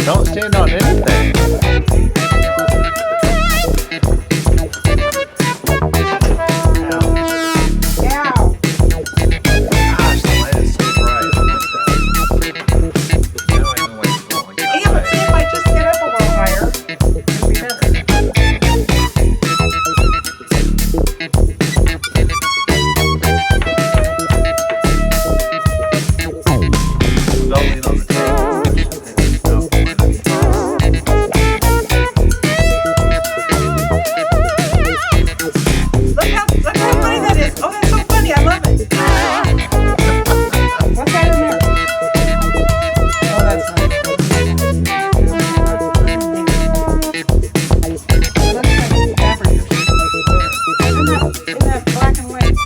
Don't stand on anything. Ow. Gosh, the light is so bright. I like that. Now I know why you're going. Yeah, but see if I just get up a little higher, it'd be better. Don't lean on the table. Look how funny that is. Oh, that's so funny. I love it. What's that in there? Oh, that's nice. In that black and white.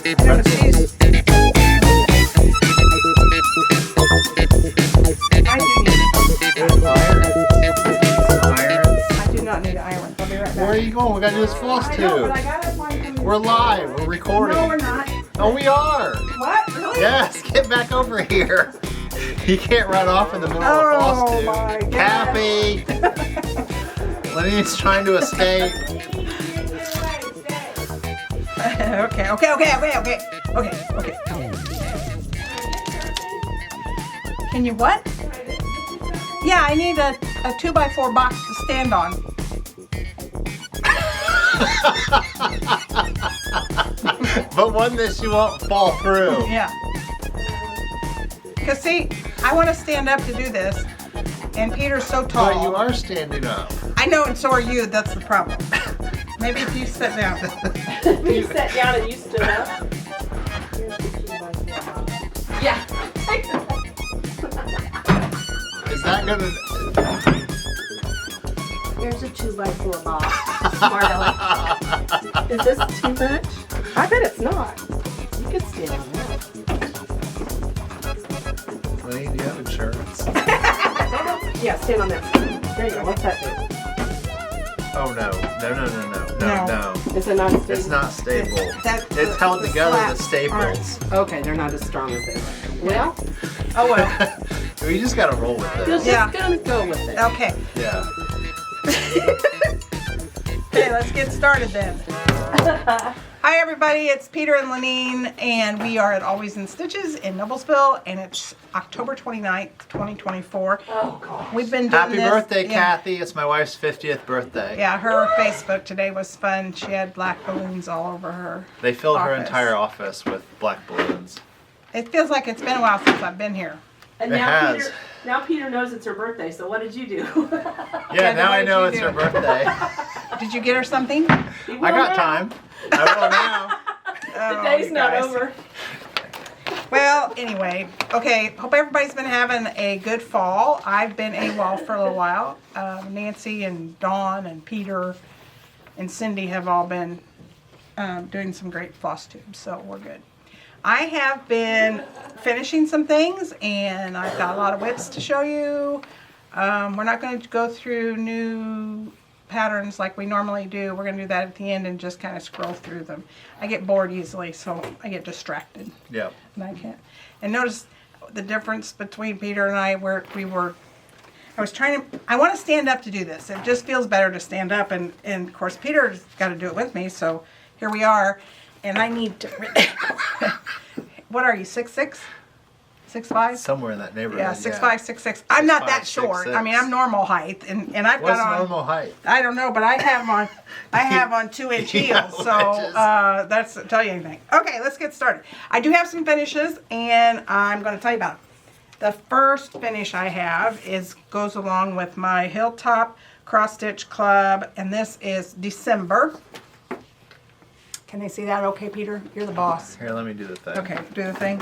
I never see. I do not need iron. I'll be right back. Where are you going? We gotta do this floss I know, but I tube. gotta find some. We're live. We're recording. No, we're not. Oh, we are. What? Really? Yes, get back over here. You can't run off in the middle Oh, of the floss tube. my God. Happy. Lenny's trying to escape. Okay. Can you what? Yeah, I need a 2x4 box to stand on. But one that she won't fall through. Yeah. Because see, I want to stand up to do this, and Peter's so tall. But you are standing up. I know, and so are you. That's the problem. Maybe if you sit down. You sat down and you stood up. Yeah. Is that gonna? Here's a 2x4 box. Smart Alex. Is this too much? I bet it's not. You could stand on that. Lenny, do you have insurance? Yeah, stand on that side. There you go. What's that do? Oh no. No. Is it not stable? It's not stable. That's It's held the together with slats staples. Okay, they're not as strong as they look. Well, Oh well. We just gotta roll with you're it. just Yeah. gonna go with it. Okay. Yeah. Okay, let's get started then. Hi everybody, it's Peter and Lenine, and we are at Always in Stitches in Noblesville, and it's October 29th, 2024. Oh, God. We've been doing Happy this. birthday, Yeah. Kathy. It's my wife's 50th birthday. Yeah, her Facebook today was fun. She had black balloons all over her. They filled her office. entire office with black balloons. It feels like it's been a while since I've been here. And It now has. Peter knows it's her birthday, so what did you do? Yeah, now what I did know you it's do? her birthday. Did you get her something? You will I got now. time. I will now. Oh, The day's you not guys. over. Well, anyway, okay, hope everybody's been having a good fall. I've been AWOL for a little while. Nancy and Dawn and Peter and Cindy have all been doing some great floss tubes, so we're good. I have been finishing some things, and I've got a lot of whips to show you. We're not going to go through new patterns like we normally do. We're going to do that at the end and just kind of scroll through them. I get bored easily, so I get distracted. Yeah. And I can't. And notice the difference between Peter and I, where I was trying to, I want to stand up to do this. It just feels better to stand up, and of course Peter's got to do it with me, so here we are. And I need to, what are you, 6'6"? 6'5"? Somewhere in that neighborhood. Yeah, 6'5", 6'6". I'm not that 6'5", short. 6'6". I mean, I'm normal height, and I've What's got on. normal height? I don't know, but I have on 2-inch Yeah, heels, so that's tell you anything. Okay, let's get started. I do have some finishes, and I'm going to tell you about them. The first finish I have goes along with my Hilltop Cross Stitch Club, and this is December. Can they see that okay, Peter? You're the boss. Here, let me do the thing. Okay, do the thing.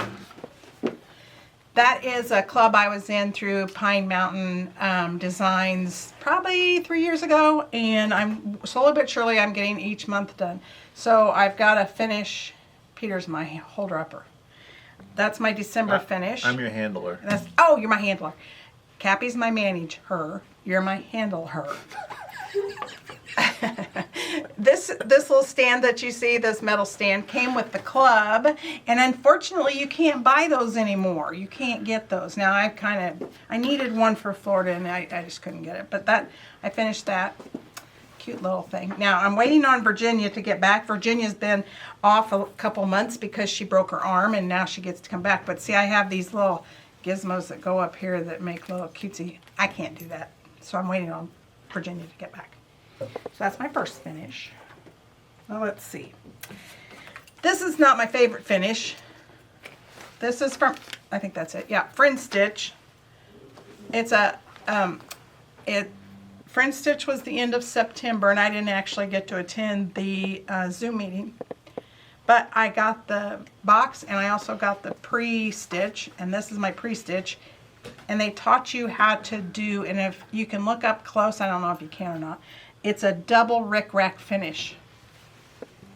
That is a club I was in through Pine Mountain Designs probably 3 years ago, and I'm slowly but surely I'm getting each month done. So I've got to finish. Peter's my holder-upper. That's my December finish. I'm your handler. Oh, you're my handler. Cappy's my manager. You're my handler. This little stand that you see, this metal stand, came with the club, and unfortunately you can't buy those anymore. You can't get those. Now I needed one for Florida, and I just couldn't get it. But I finished that. Cute little thing. Now I'm waiting on Virginia to get back. Virginia's been off a couple months because she broke her arm, and now she gets to come back. But see, I have these little gizmos that go up here that make little cutesy. I can't do that, so I'm waiting on Virginia to get back. So that's my first finish. Well, let's see. This is not my favorite finish. This is from, I think that's it. Yeah, Friend Stitch. It's a, Friend Stitch was the end of September, and I didn't actually get to attend the Zoom meeting. But I got the box, and I also got the pre-stitch, and this is my pre-stitch. And they taught you how to do, and if you can look up close, I don't know if you can or not, it's a double rickrack finish.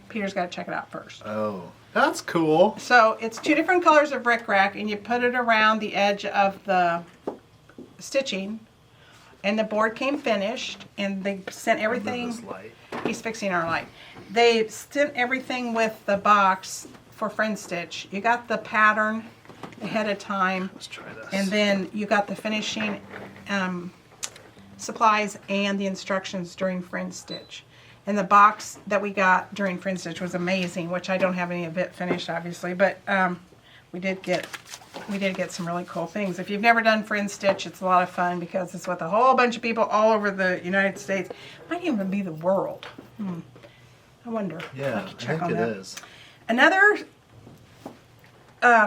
Peter's got to check it out first. Oh, that's cool. So it's 2 different colors of rickrack, and you put it around the edge of the stitching, and the board came finished, and they sent everything. This light. He's fixing our light. They sent everything with the box for Friend Stitch. You got the pattern ahead of time. Let's try this. And then you got the finishing supplies and the instructions during Friend Stitch. And the box that we got during Friend Stitch was amazing, which I don't have any of it finished, obviously, but we did get some really cool things. If you've never done Friend Stitch, it's a lot of fun because it's with a whole bunch of people all over the United States. Might even be the world. I wonder. Yeah, I'll have to check I think on it that. is. Another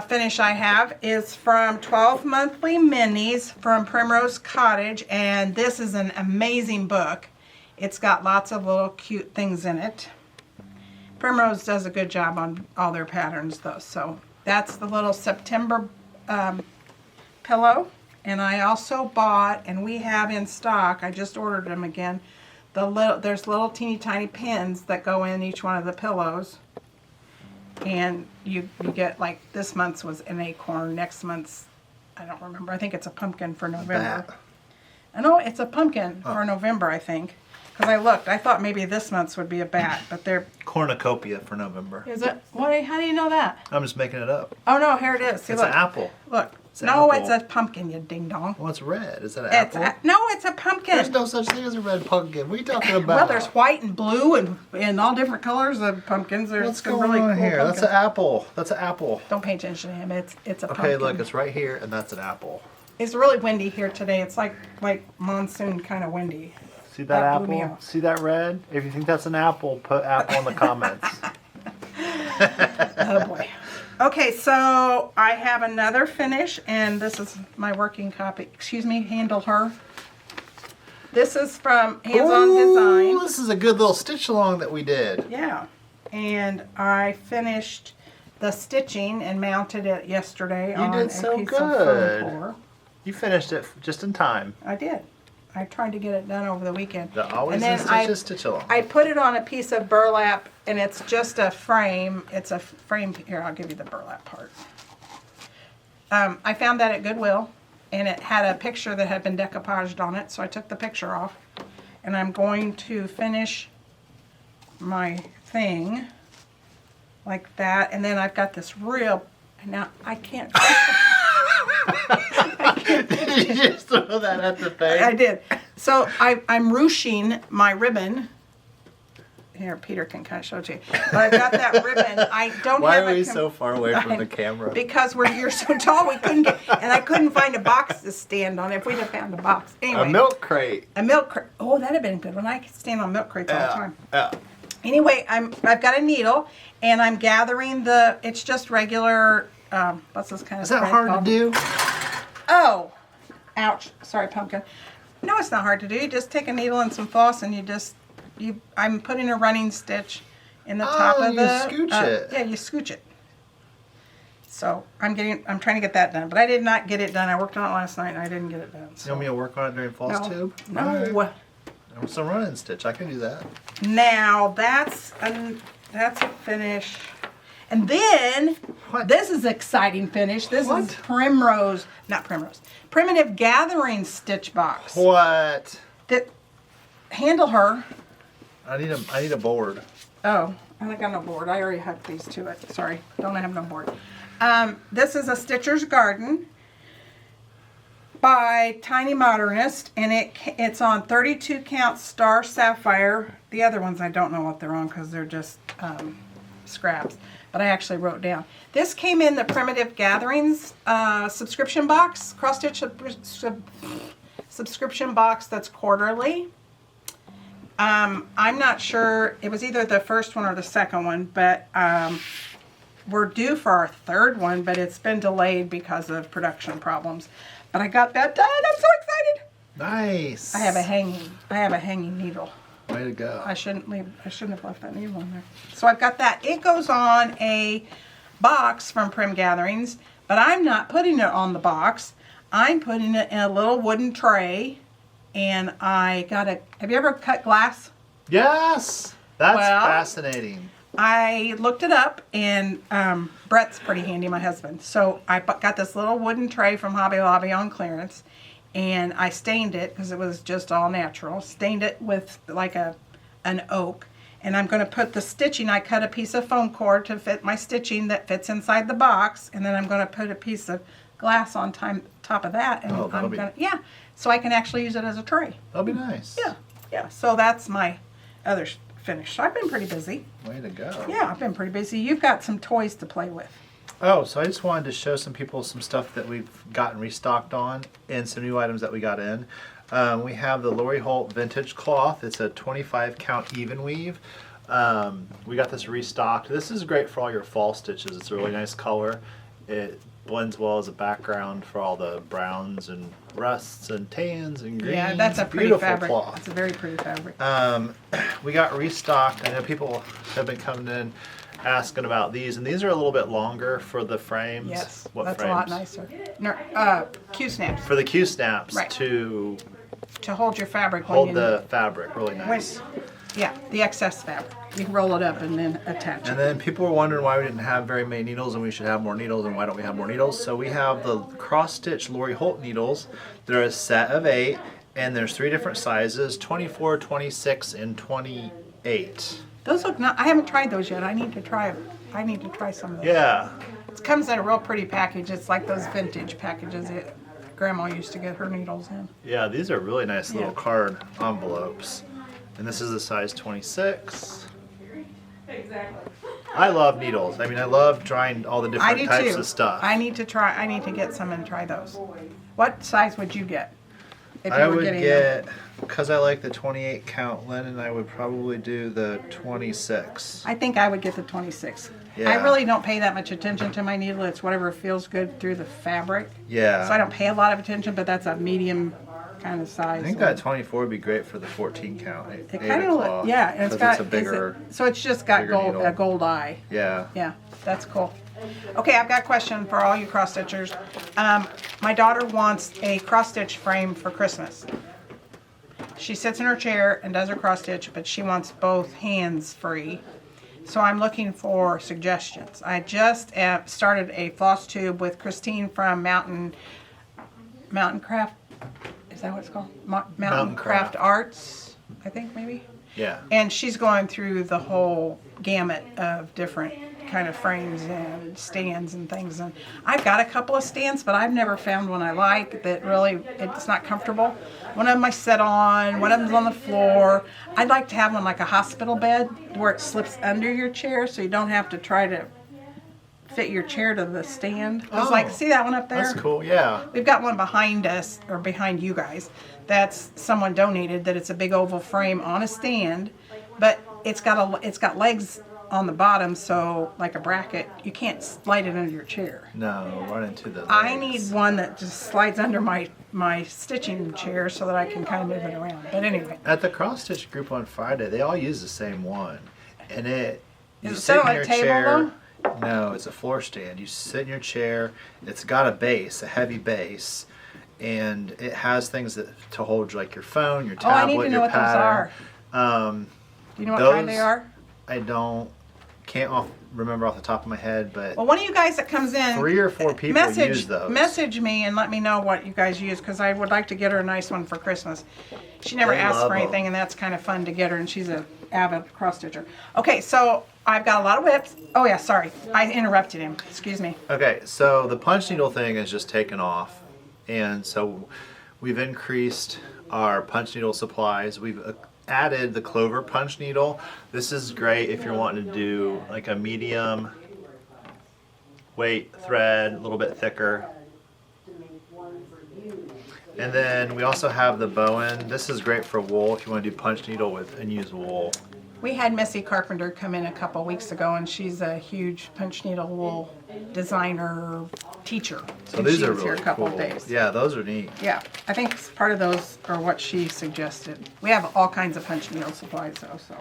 finish I have is from 12 Monthly Minis from Primrose Cottage, and this is an amazing book. It's got lots of little cute things in it. Primrose does a good job on all their patterns though. So that's the little September pillow. And I also bought, and we have in stock, I just ordered them again, there's little teeny tiny pins that go in each one of the pillows. And you get, like, this month's was an acorn, next month's, I don't remember, I think it's a pumpkin for November. Bat. No, it's a pumpkin for November, I think. Because I looked, I thought maybe this month's would be a bat, but they're... Cornucopia for November. Is it? What? How do you know that? I'm just making it up. Oh, no, here it is. See, It's look. an apple. Look. It's an No, apple. it's a pumpkin, you ding-dong. Well, it's red. Is that an It's apple? no, it's a pumpkin. There's no such thing as a red pumpkin. What are you talking about? Well, there's white and blue and all different colors of pumpkins. There's What's some going really on cool here? That's pumpkins. an apple. That's an apple. Don't pay attention to him. It's a pumpkin. Okay, look, it's right here, and that's an apple. It's really windy here today. It's like monsoon kind of windy. See that That blew me apple? off. See that red? If you think that's an apple, put apple in the comments. Oh boy. Okay, so I have another finish, and this is my working copy. Excuse me, handle her. This is from Hands On Ooh, Design. this is a good little stitch along that we did. Yeah, and I finished the stitching and mounted it yesterday on did a so piece good. of foam core. You finished it just in time. I did. I tried to get it done over the weekend. That always And then is I- stitch along. I put it on a piece of burlap, and it's just a frame. It's a frame. Here, I'll give you the burlap part. I found that at Goodwill, and it had a picture that had been decoupaged on it, so I took the picture off. And I'm going to finish my thing like that, and then I've got this real, now I can't, Did you just throw that at the thing? I did. So I'm ruching my ribbon. Here, Peter can kind of show it to you. But I've got that ribbon. I don't Why have are a we so far away from the camera? Because you're so tall, we couldn't get, and I couldn't find a box to stand on. If we'd have found a box, anyway. A milk crate. A milk crate. Oh, that'd have been good. When I could stand on milk crates all the time. Yeah. Anyway, I've got a needle, and I'm gathering it's just regular. What's this kind of? Is that thread hard called? to do? Oh, ouch. Sorry, pumpkin. No, it's not hard to do. You just take a needle and some floss and I'm putting a running stitch in the top of you the... scooch it. Yeah, you scooch it. So I'm trying to get that done, but I did not get it done. I worked on it last night and I didn't get it done. You want me to work on it during Flosstube? No. Some running stitch. I can do that. Now that's a finish. And then, this is exciting finish. This is Primitive Gathering stitch box. What? Handle her. I need a board. Oh, I got no board. I already hooked these to it. Sorry, don't have no board. This is a Stitcher's Garden by Tiny Modernist, and it's on 32 count Star Sapphire. The other ones I don't know what they're on because they're just scraps. But I actually wrote down. This came in the Primitive Gatherings subscription box, cross stitch subscription box that's quarterly. I'm not sure, it was either the first one or the second one, but we're due for our third one, but it's been delayed because of production problems. But I got that done. I'm so excited. Nice. I have a hanging needle. Way to go. I shouldn't have left that needle in there. So I've got that. It goes on a box from Prim Gatherings, but I'm not putting it on the box. I'm putting it in a little wooden tray, and have you ever cut glass? Yes. That's fascinating. I looked it up, and Brett's pretty handy, my husband. So I got this little wooden tray from Hobby Lobby on clearance, and I stained it because it was just all natural. Stained it with like an oak, and I'm going to put the stitching. I cut a piece of foam core to fit my stitching that fits inside the box, and then I'm going to put a piece of glass on top of that, and so I can actually use it as a tray. That'll be nice. Yeah. So that's my other finish. So I've been pretty busy. Way to go. Yeah, I've been pretty busy. You've got some toys to play with. Oh, so I just wanted to show some people some stuff that we've gotten restocked on and some new items that we got in. We have the Lori Holt Vintage Cloth. It's a 25 count even weave. We got this restocked. This is great for all your fall stitches. It's a really nice color. It blends well as a background for all the browns and rusts and tans and greens. Yeah, that's a pretty beautiful fabric. cloth. It's a very pretty fabric. We got restocked. I know people have been coming in asking about these, and these are a little bit longer for the frames. Yes, what that's frames? a lot nicer. Q-snaps. For the Q-snaps Right. to hold your fabric. hold the fabric really nice. The excess fabric. You can roll it up and then attach it. And then people were wondering why we didn't have very many needles and we should have more needles, and why don't we have more needles. So we have the cross-stitch Lori Holt needles. They're a set of 8, and there's 3 different sizes, 24, 26, and 28. Those look I haven't tried those yet. I need to try them. I need to try some of those. Yeah. It comes in a real pretty package. It's like those vintage packages that Grandma used to get her needles in. Yeah, these are really nice little Yeah. card envelopes. And this is a size 26. Exactly. I love needles. I mean, I love trying all the I different do types too. of stuff. I need to get some and try those. What size would you get? If I you were would getting get, because I like the 28 count linen, I would probably do the 26. I think I would get the 26. Yeah. I really don't pay that much attention to my needle. It's whatever feels good through the fabric. Yeah. So I don't pay a lot of attention, but that's a medium kind of size. I think that 24 would be great for the 14 count. It kind of, and it's 'cause got a bigger. so it's just got bigger needle. a gold eye. Yeah. Yeah, that's cool. Okay, I've got a question for all you cross stitchers. My daughter wants a cross stitch frame for Christmas. She sits in her chair and does her cross stitch, but she wants both hands free. So I'm looking for suggestions. I just started a Flosstube with Christine from Mountain Craft. Is that what it's called? Mountain Craft Arts, I think maybe. Yeah. And she's going through the whole gamut of different kind of frames and stands and things. And I've got a couple of stands, but I've never found one I like that really, it's not comfortable. One of them I sit on, one of them's on the floor. I'd like to have one like a hospital bed where it slips under your chair so you don't have to try to fit your chair to the stand. I was like, see that one up there? That's cool, yeah. We've got one behind us, or behind you guys, that's someone donated, that it's a big oval frame on a stand, but it's got legs on the bottom, so like a bracket, you can't slide it under your chair. No, run into the I legs. need one that just slides under my stitching chair so that I can kind of move it around. But anyway, At the cross stitch group on Friday, they all use the same one, and you Is it sit set in on a your table, chair. No, it's a floor stand. You sit in your chair. It's got a base, a heavy base, and it has things to hold like your phone, your oh, I tablet, need to know your what those are. pattern. Do you know what kind they those- are? I can't remember off the top of my head, but Well, one of you guys that comes in, 3 or 4 people use those. message me and let me know what you guys use, because I would like to get her a nice one for Christmas. She never They asked love for 'em. anything, and that's kind of fun to get her, and she's a avid cross stitcher. Okay, so I've got a lot of whips. Oh yeah, sorry, I interrupted him. Excuse me. Okay, so the punch needle thing is just taken off, and so we've increased our punch needle supplies. We've added the clover punch needle. This is great if you're wanting to do like a medium weight thread, a little bit thicker. And then we also have the Bowen. This is great for wool if you want to do punch needle with and use wool. We had Missy Carpenter come in a couple weeks ago, and she's a huge punch needle wool designer teacher. So And these she are was here really a couple cool. of days. Yeah, those are neat. Yeah, I think part of those are what she suggested. We have all kinds of punch needle supplies though, so.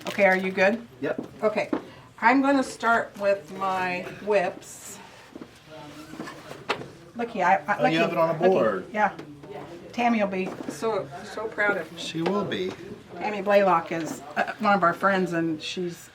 Okay, are you good? Yep. Okay, I'm gonna start with my whips. Looky, you have it on a board. Yeah. Tammy will be so proud of me. She will be. Tammy Blaylock is one of our friends, and she's,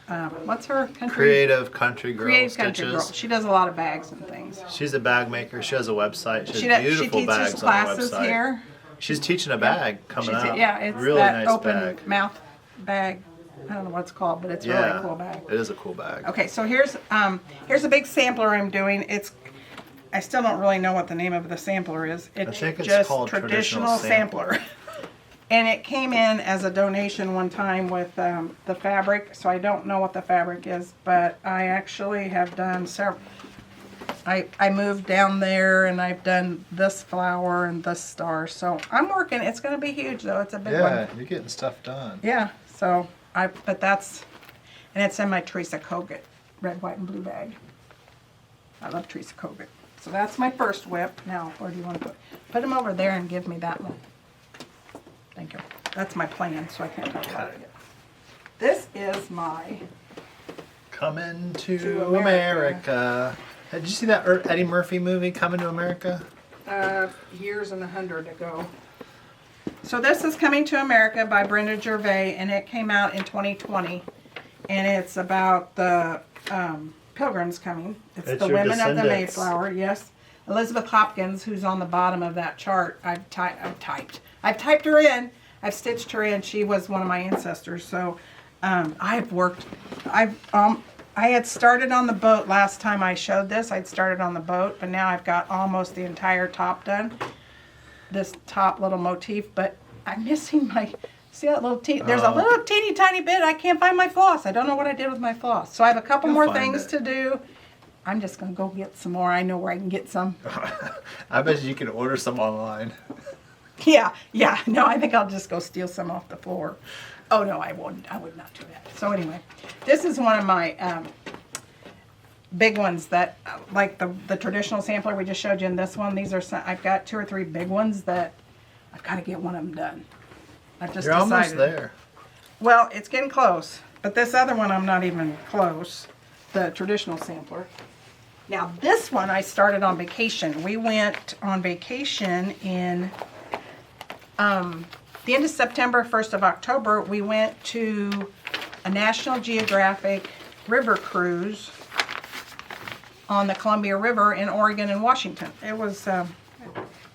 what's her country? Creative Country Girl Creative Country Stitches. Girl. She does a lot of bags and things. She's a bag maker. She has a website. She She has does, she beautiful teaches bags on her classes website. here. She's teaching a bag coming up. Yeah, it's really that nice open bag. mouth bag. I don't know what it's called, but it's a Yeah, really cool bag. it is a cool bag. Okay, so here's a big sampler I'm doing. I still don't really know what the name of the sampler is. It's think it's just called Traditional sampler. And it came in as a donation one time with the fabric, so I don't know what the fabric is, but I actually have done several. I moved down there and I've done this flower and this star, so I'm working. It's going to be huge though. It's a big one. Yeah, you're getting stuff done. Yeah, so but that's, and it's in my Teresa Kogut red, white, and blue bag. I love Teresa Kogut. So that's my first whip. Now, where do you want to put them over there and give me that one? Thank you. That's my plan, so I can't talk about it yet. This is my, Coming to To America. America. Did you see that Eddie Murphy movie, Coming to America? years and 100 ago. So this is Coming to America by Brenda Gervais, and it came out in 2020. And it's about the Pilgrims coming. It's It's the your women of the descendants. Mayflower, yes. Elizabeth Hopkins, who's on the bottom of that chart, I've typed her in. I've stitched her in. She was one of my ancestors. So I had started on the boat last time I showed this. I'd started on the boat, but now I've got almost the entire top done. This top little motif, but I'm missing my, see that little there's a little teeny tiny bit. I can't find my floss. I don't know what I did with my floss. So I have a couple You'll more find things it. to do. I'm just going to go get some more. I know where I can get some. I bet you can order some online. Yeah. No, I think I'll just go steal some off the floor. Oh, no, I wouldn't. I would not do that. So anyway, this is one of my big ones that, like the traditional sampler we just showed you in this one. These are some, I've got 2 or 3 big ones that I've got to get one of them done. I've just You're decided. almost there. Well, it's getting close. But this other one, I'm not even close. The traditional sampler. Now, this one I started on vacation. We went on vacation in the end of September, 1st of October. We went to a National Geographic river cruise on the Columbia River in Oregon and Washington. It was,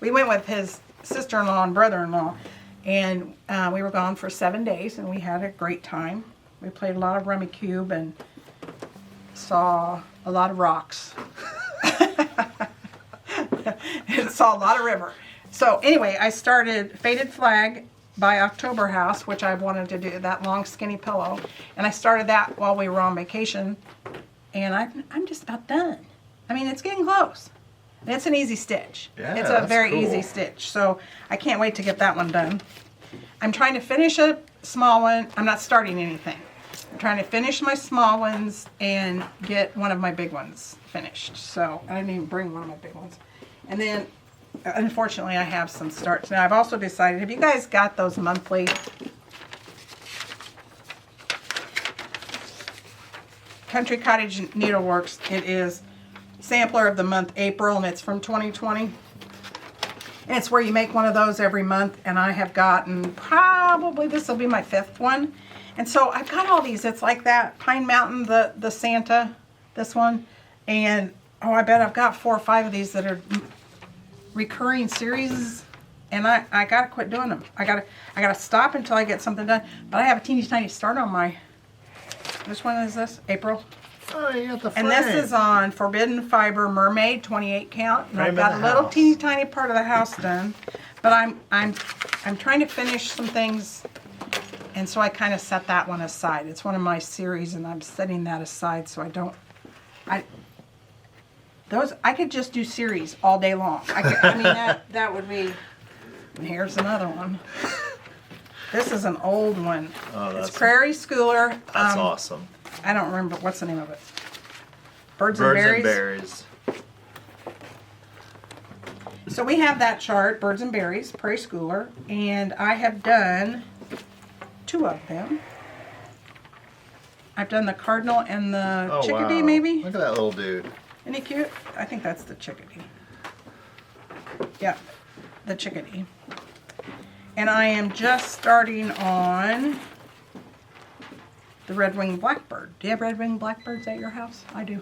we went with his sister-in-law and brother-in-law, and we were gone for 7 days, and we had a great time. We played a lot of Rummy Cube and saw a lot of rocks. And saw a lot of river. So anyway, I started Faded Flag by October House, which I wanted to do, that long skinny pillow. And I started that while we were on vacation. And I'm just about done. I mean, it's getting close. And it's an easy stitch. Yeah, it's a that's very cool. easy stitch. So I can't wait to get that one done. I'm trying to finish a small one. I'm not starting anything. I'm trying to finish my small ones and get one of my big ones finished. So I didn't even bring one of my big ones. And then, unfortunately, I have some starts. Now, I've also decided, have you guys got those monthly Country Cottage Needleworks? It is sampler of the month April, and it's from 2020. And it's where you make one of those every month, and I have gotten probably, this will be my 5th one. And so I've got all these. It's like that Pine Mountain, the Santa, this one. And, oh, I bet I've got 4 or 5 of these that are recurring series. And I got to quit doing them. I gotta stop until I get something done. But I have a teeny tiny start on my, which one is this? April. Oh, you got the frame. And this is on Forbidden Fiber Mermaid, 28 count. And I've Frame in got a the little house. teeny tiny part of the house done. But I'm trying to finish some things, and so I kind of set that one aside. It's one of my series, and I'm setting that aside so I don't. I could just do series all day long. I mean that would be. And here's another one. This is an old one. Oh, It's Prairie Schooler. That's awesome. I don't remember what's the name of it. Birds Birds and and Berries. berries. So we have that chart, Birds and Berries, Prairie Schooler, and I have done 2 of them. I've done the cardinal and the Oh, chickadee, wow. maybe. Look at that little dude. Isn't he cute? I think that's the chickadee. Yeah, the chickadee. And I am just starting on the red-winged blackbird. Do you have red-winged blackbirds at your house? I do.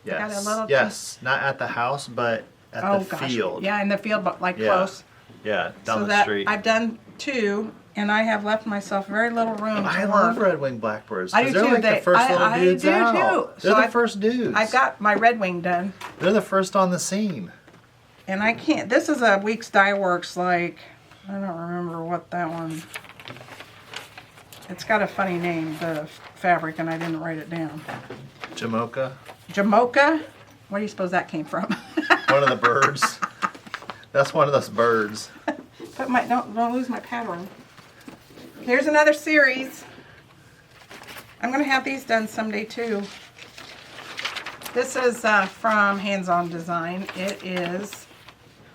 Yes. Got a little Yes. Not at the house, but at the field. Yeah, in the field, but like Yeah. close. Yeah, down So the that street. I've done 2, and I have left myself very little room I to love work. red-winged blackbirds. I 'cause do they're too. like the first little I dudes do out. too. They're So the I've- first dudes. I've got my red wing done, They're the first on the scene. and I can't. This is a Weeks Dye Works, like, I don't remember what that one. It's got a funny name, the fabric, and I didn't write it down. Jamocha. Jamocha? Where do you suppose that came from? One of the birds. That's one of those birds. But don't lose my pattern. Here's another series. I'm gonna have these done someday too. This is from Hands On Design. It is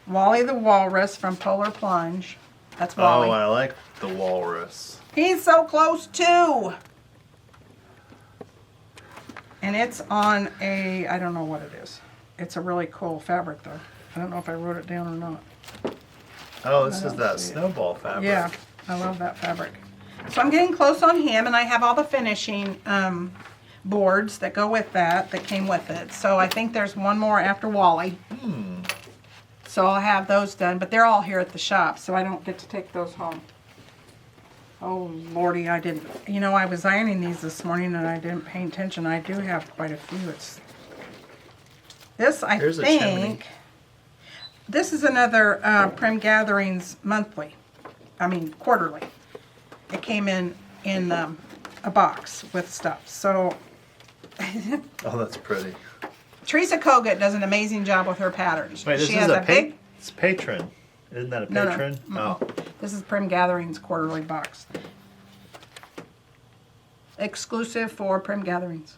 Wally the Walrus from Polar Plunge. That's Wally. Oh, I like the walrus. He's so close too. And it's on a, I don't know what it is. It's a really cool fabric though. I don't know if I wrote it down or not. Oh, this I is don't that see it. snowball fabric. Yeah, I love that fabric. So I'm getting close on him, and I have all the finishing boards that go with that came with it. So I think there's one more after Wally. So I'll have those done, but they're all here at the shop, so I don't get to take those home. Oh, Lordy, I didn't. You know, I was ironing these this morning, and I didn't pay attention. I do have quite a few. This, I Here's a chimney. think, this is another Prim Gatherings monthly. I mean, quarterly. It came in a box with stuff. So Oh, that's pretty. Teresa Kogut does an amazing job with her patterns. Wait, this she is has a big. It's patron. Isn't that a No, no. patron? Oh. This is Prim Gatherings quarterly box. Exclusive for Prim Gatherings.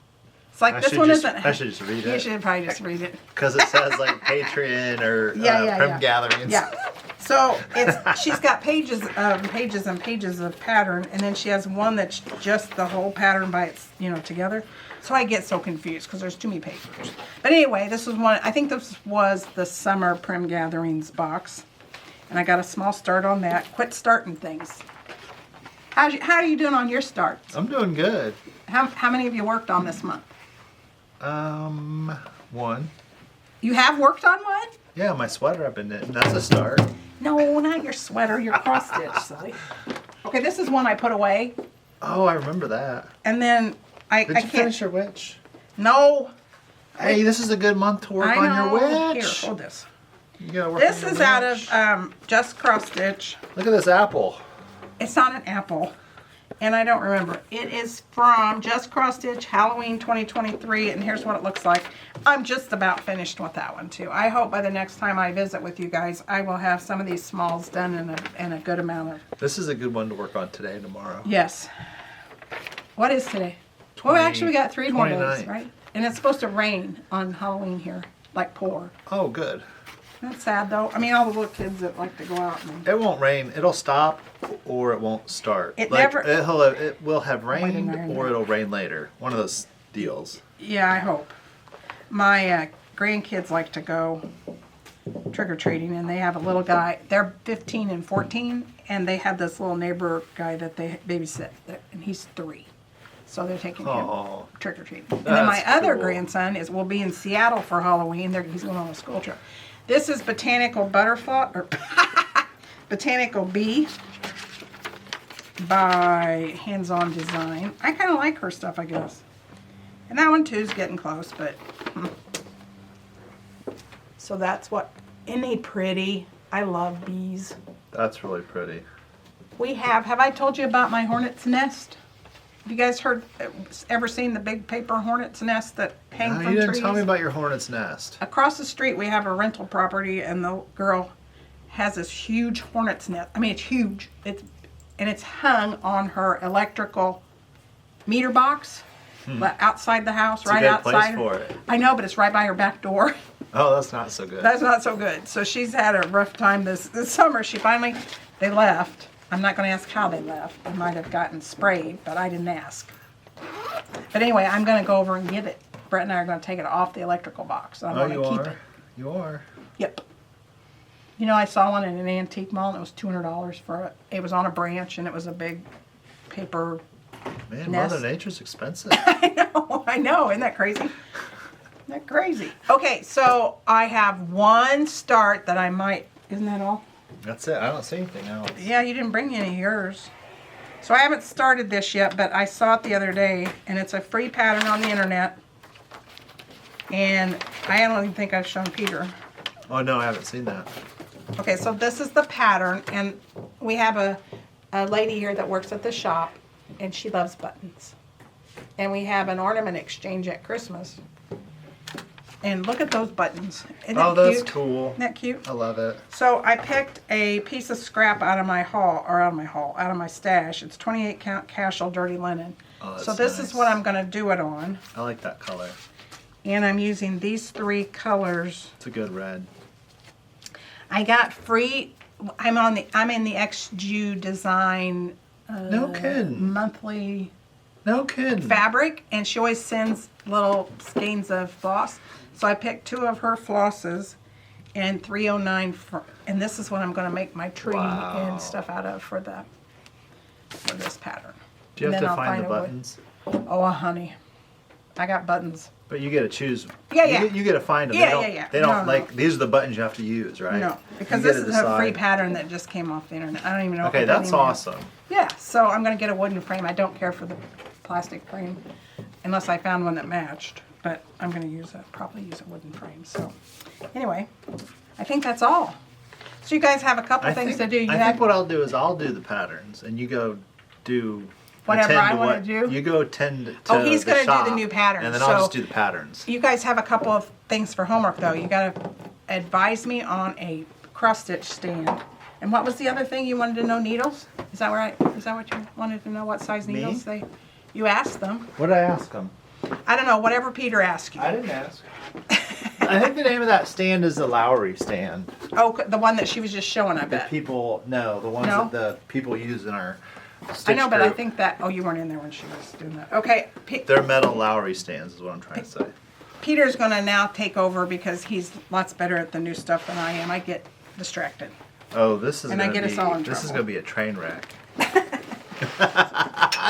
It's like this one isn't. I should just read You it. should probably just read it. Because it says like Patreon or Yeah, Prim Gatherings. Yeah. So she's got pages and pages of pattern, and then she has one that's just the whole pattern by its, together. So I get so confused because there's too many papers. But anyway, this was one. I think this was the summer Prim Gatherings box, and I got a small start on that. Quit starting things. How are you doing on your starts? I'm doing good. How many have you worked on this month? One. You have worked on one? Yeah, my sweater I've been knitting. That's a start. No, not your sweater. Your cross stitch, silly. Okay, this is one I put away, Oh, I remember that. and then I Did you can't. finish your witch? No. Hey, this is a good month to work I on know. your witch. Here, hold this. You gotta work This on your is out witch. of Just Cross Stitch. Look at this apple. It's not an apple, and I don't remember. It is from Just Cross Stitch Halloween 2023, and here's what it looks like. I'm just about finished with that one too. I hope by the next time I visit with you guys, I will have some of these smalls done in a good amount of. This is a good one to work on today and tomorrow. Yes. What is today? Well, actually, we got 3 more days, 29th. right? And it's supposed to rain on Halloween here, like pour. Oh, good. That's sad, though. I mean, all the little kids that like to go out and... It won't rain. It'll stop or it won't start. It like, never- it will have rained iron or that. it'll rain later. One of those deals. Yeah, I hope. My grandkids like to go trick-or-treating, and they have a little guy. They're 15 and 14, and they have this little neighbor guy that they babysit, and he's 3. So they're taking him Oh, trick-or-treating. And then my That's other cool. grandson will be in Seattle for Halloween. He's going on a school trip. This is Botanical Butterfly, or Botanical Bee by Hands On Design. I kind of like her stuff, I guess. And that one too is getting close, but... So that's what... Isn't he pretty? I love bees. that's really pretty. We have I told you about my hornet's nest? Have you guys ever seen the big paper hornet's nest that hang No, from you didn't trees? tell me about your hornet's nest. Across the street we have a rental property, and the girl has this huge hornet's nest. I mean, it's huge. It's hung on her electrical meter box outside the house, It's a right good outside. place for it. I know, but it's right by her back door. Oh, that's not so good. That's not so good. So she's had a rough time this summer. They left. I'm not going to ask how they left. They might have gotten sprayed, but I didn't ask. But anyway, I'm going to go over and get it. Brett and I are going to take it off the electrical box. I'm Oh, going you to keep are? it. You are? Yep. You know, I saw one in an antique mall, and it was $200 for it. It was on a branch, and it was a big paper. Man, Nest. Mother Nature's expensive. I know. Isn't that crazy? Isn't that crazy? Okay, so I have one start that I might... Isn't that all? That's it. I don't see anything else. Yeah, you didn't bring any of yours. So I haven't started this yet, but I saw it the other day, and it's a free pattern on the internet. And I don't even think I've shown Peter. Oh, no, I haven't seen that. Okay, so this is the pattern, and we have a lady here that works at the shop, and she loves buttons. And we have an ornament exchange at Christmas. And look at those buttons. Isn't that Oh, that's cute? cool. Isn't that cute? I love it. So I picked a piece of scrap out of my stash. It's 28 count Cashel dirty linen. Oh, that's so this nice. is what I'm going to do it on. I like that color. And I'm using these 3 colors. It's a good red. I got free. I'm in the XJU Design No kidding. monthly No kidding. fabric, and she always sends little skeins of floss. So I picked 2 of her flosses and 309 and this is what I'm going to make my tree Wow. and stuff out of for this pattern. Do you And have then to I'll find the a wood. buttons? Oh, honey, I got buttons. But you get to choose. Yeah, you yeah. You get to find them. Yeah, they don't, yeah, yeah. They don't No, no. like these are the buttons you have to use, right? No, because You this get is to a free decide. pattern that just came off the internet. I don't even know. Okay, I don't that's even know. awesome. Yeah, so I'm going to get a wooden frame. I don't care for the plastic frame unless I found one that matched. But I'm going to probably use a wooden frame. So anyway, I think that's all. So you guys have a couple things to do. I think what I'll do is I'll do the patterns, and you go do Whatever attend I to wanna what- do? You go tend to Oh, he's the gonna do the shop, new patterns, and then I'll so- just do the patterns. You guys have a couple of things for homework though. You got to advise me on a cross stitch stand. And what was the other thing you wanted to know? Needles? Is that right? Is that what you wanted to know? What size Me? needles you asked them? What did I ask them? I don't know. Whatever Peter asked you. I didn't ask. I think the name of that stand is the Lowry stand. Oh, the one that she was just showing. I The bet. people, no, the ones No? that the people use in our I stitch know, but I group. think that. Oh, you weren't in there when she was doing that. Okay. They're metal Lowry stands is what I'm trying to say. Peter's going to now take over because he's lots better at the new stuff than I am. I get distracted. Oh, this is And I gonna get be us all in this is trouble. gonna be a train wreck.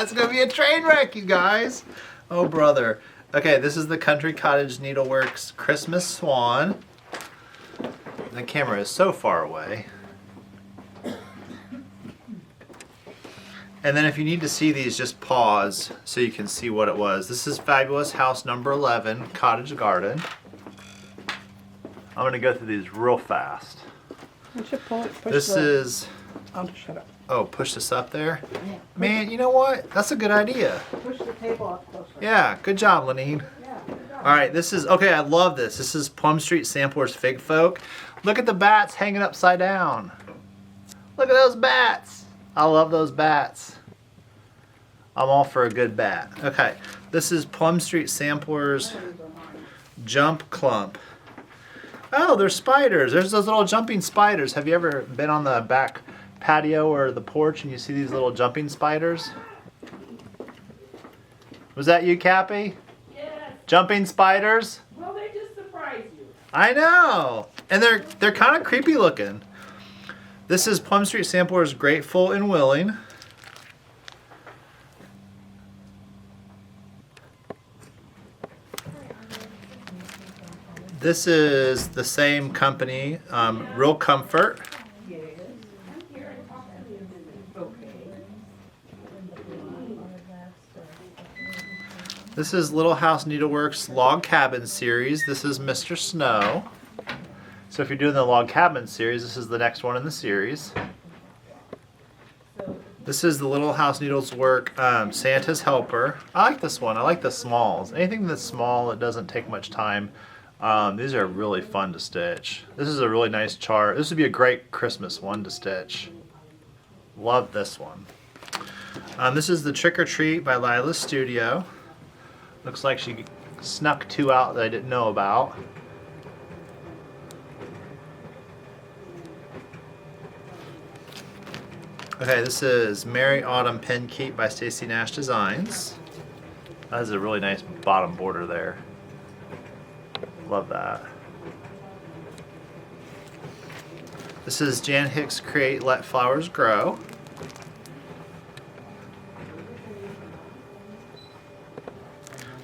It's gonna be a train wreck, you guys. Oh brother. Okay, this is the Country Cottage Needleworks Christmas Swan. The camera is so far away. And then if you need to see these, just pause so you can see what it was. This is Fabulous House number 11, Cottage Garden. I'm gonna go through these real fast. This is, I'll just shut up. oh, push this up there. Man, you know what? That's a good idea. Push the table up closer. Yeah, good job, Lenine. All right, this is, okay, I love this. This is Plum Street Samplers Fig Folk. Look at the bats hanging upside down. Look at those bats. I love those bats. I'm all for a good bat. Okay, this is Plum Street Samplers Jump Clump. Oh, there's spiders. There's those little jumping spiders. Have you ever been on the back patio or the porch and you see these little jumping spiders? Was that you, Cappy? Yes. Jumping spiders? Well, they just surprise you. I know. And they're kind of creepy looking. This is Plum Street Samplers Grateful and Willing. This is the same company, Real Comfort. This is Little House Needleworks Log Cabin series. This is Mr. Snow. So if you're doing the Log Cabin series, this is the next one in the series. This is the Little House Needlework Santa's Helper. I like this one. I like the smalls. Anything that's small, it doesn't take much time. These are really fun to stitch. This is a really nice chart. This would be a great Christmas one to stitch. Love this one. This is the Trick or Treat by Lila's Studio. Looks like she snuck two out that I didn't know about. Okay, this is Merry Autumn Pen Keep by Stacy Nash Designs. That has a really nice bottom border there. Love that. This is Jan Hicks Create Let Flowers Grow.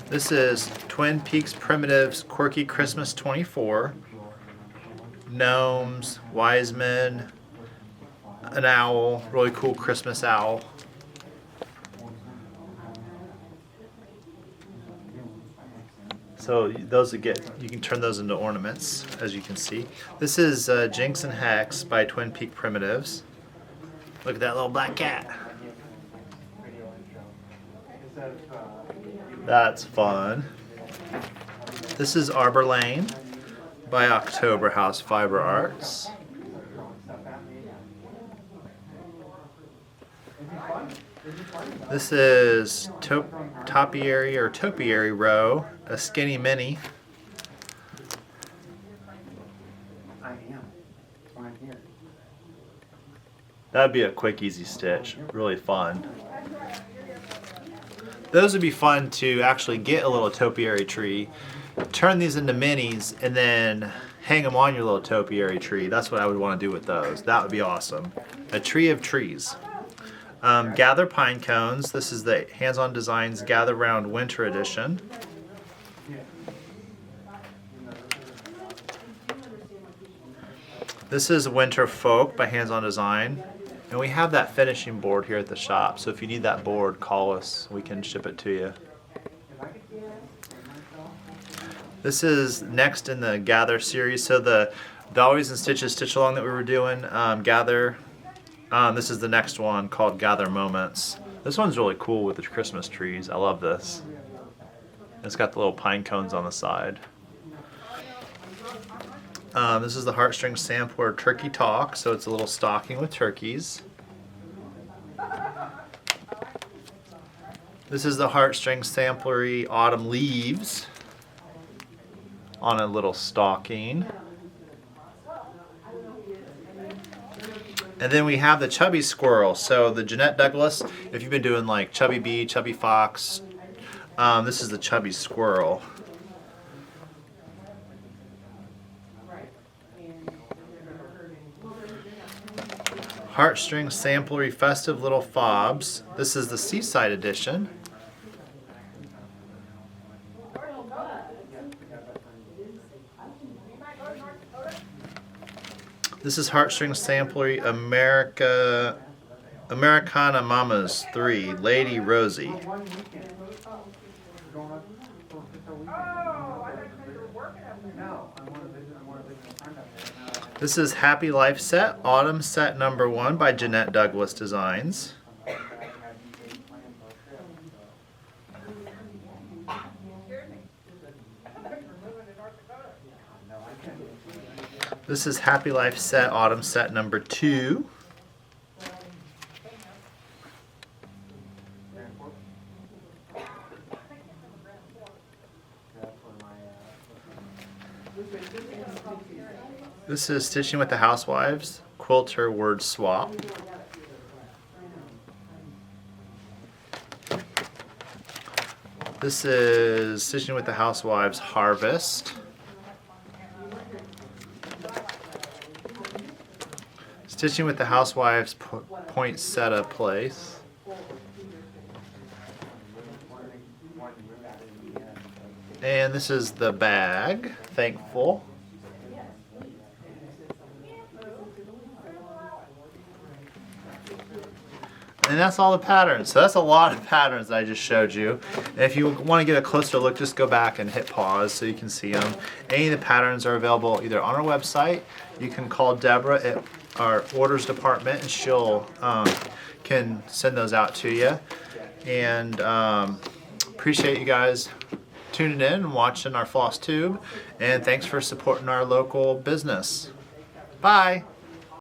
This is Twin Peaks Primitives Quirky Christmas 24. Gnomes, wise men, an owl, really cool Christmas owl. So those that you can turn those into ornaments, as you can see. This is Jinx and Hex by Twin Peak Primitives. Look at that little black cat. That's fun. This is Arbor Lane by October House Fiber Arts. This is Topiary or Topiary Row, a Skinny Mini. I am. That's why I'm here. That'd be a quick, easy stitch. Really fun. Those would be fun to actually get a little topiary tree, turn these into minis, and then hang them on your little topiary tree. That's what I would want to do with those. That would be awesome. A tree of trees. Gather Pine Cones. This is the Hands-On Designs Gather Round Winter Edition. This is Winter Folk by Hands-On Design. And we have that finishing board here at the shop. So if you need that board, call us. We can ship it to you. This is next in the Gather series. So the Always in Stitches Stitch Along that we were doing, Gather. This is the next one called Gather Moments. This one's really cool with the Christmas trees. I love this. It's got the little pine cones on the side. This is the Heartstring Sampler Turkey Talk, so it's a little stocking with turkeys. This is the Heartstring Samplery Autumn Leaves on a little stocking. And then we have the Chubby Squirrel. So the Jeanette Douglas, if you've been doing like Chubby Bee, Chubby Fox, this is the Chubby Squirrel. Heartstring Samplery Festive Little Fobs. This is the Seaside Edition. This is Heartstring Samplery Americana Mamas 3, Lady Rosie. This is Happy Life Set, Autumn Set Number 1 by Jeanette Douglas Designs. This is Happy Life Set, Autumn Set Number 2. This is Stitching with the Housewives, Quilter Word Swap. This is Stitching with the Housewives, Harvest. Stitching with the Housewives, Poinsettia Place. And this is the bag, Thankful. And that's all the patterns. So that's a lot of patterns that I just showed you. And if you want to get a closer look, just go back and hit pause so you can see them. Any of the patterns are available either on our website. You can call Deborah at our orders department and she'll can send those out to you. And appreciate you guys tuning in and watching our Flosstube. And thanks for supporting our local business. Bye.